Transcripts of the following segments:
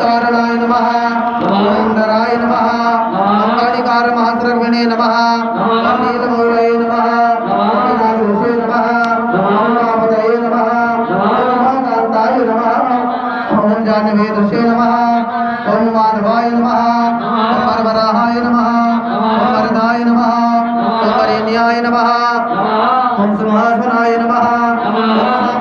तारणाय नमः ओम नराय नमः ओम कालिकार महासर्वणे नमः ओम नीलमूलये नमः ओम नागऋषे नमः ओम कामदये नमः ओम कांताय नमः ओम जानवे दशे नमः ओम माधवाय नमः ओम वरवराहाय नमः ओम वरदाय नमः ओम वरेण्याय नमः ओम सिंहासनाय नमः ओम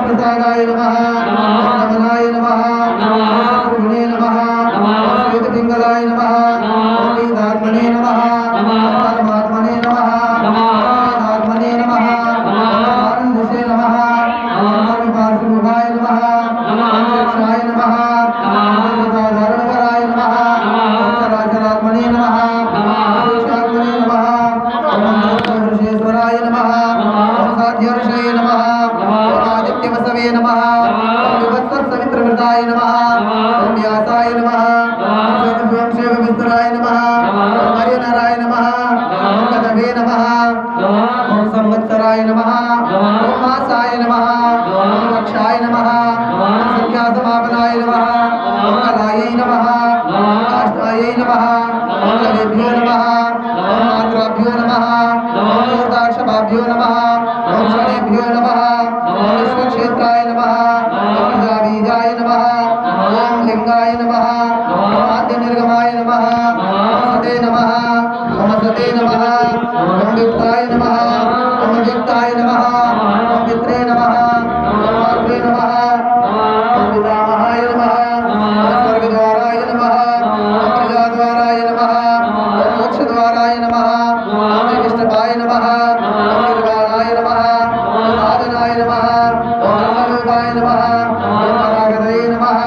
प्रसादाय नमः ओम नमनाय नमः ओम शत्रुघ्ने नमः ओम श्वेतपिंगलाय नमः ओम वेदात्मने नमः ओम परमात्मने नमः ओम वेदात्मने नमः ओम आनंदसे नमः ओम सर्वपार्श्वमुखाय नमः ओम रक्षाय नमः ओम सर्वधारणकराय नमः ओम चराचरात्मने नमः ओम शेषात्मने नमः ओम अमृतहर्षेश्वराय नमः ओम साध्यर्षये नमः ओम आदित्यवसवे नमः ओम विवत्सवित्रवृताय नमः ओम व्यासाय नमः ओम स्वयंसेवविस्तराय नमः ओम हरिनाराय नमः ओम कदवे नमः ओम संवत्सराय नमः ओम मासाय नमः ओम रक्षाय नमः ओम संख्यासमापनाय नमः ओम कलायै नमः ओम काष्ठायै नमः ओम लवेभ्यो नमः ओम मात्राभ्यो नमः ओम मूर्धाक्षमाभ्यो नमः ओम शनेभ्यो नमः ओम विश्वक्षेत्राय नमः ओम प्रजाबीजाय नमः ओम लिंगाय नमः ओम आद्यनिर्गमाय नमः ओम सते नमः ओम सते नमः ओम युक्ताय नमः ओम युक्ताय नमः ओम पित्रे नमः ओम मात्रे नमः ओम पितामहाय नमः ओम स्वर्गद्वाराय नमः ओम प्रजाद्वाराय नमः ओम मोक्षद्वाराय नमः ओम विष्णुवाय नमः ओम निर्वाणाय नमः ओम आदनाय नमः ओम ब्रह्मलोकाय नमः ओम परागतये नमः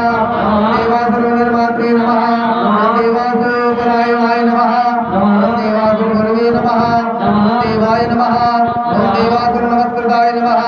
ओम देवासुरनिर्मात्रे नमः ओम देवासुरपरायणाय नमः ओम देवासुरगुरवे नमः ओम देवाय नमः ओम देवासुरनमस्कृताय नमः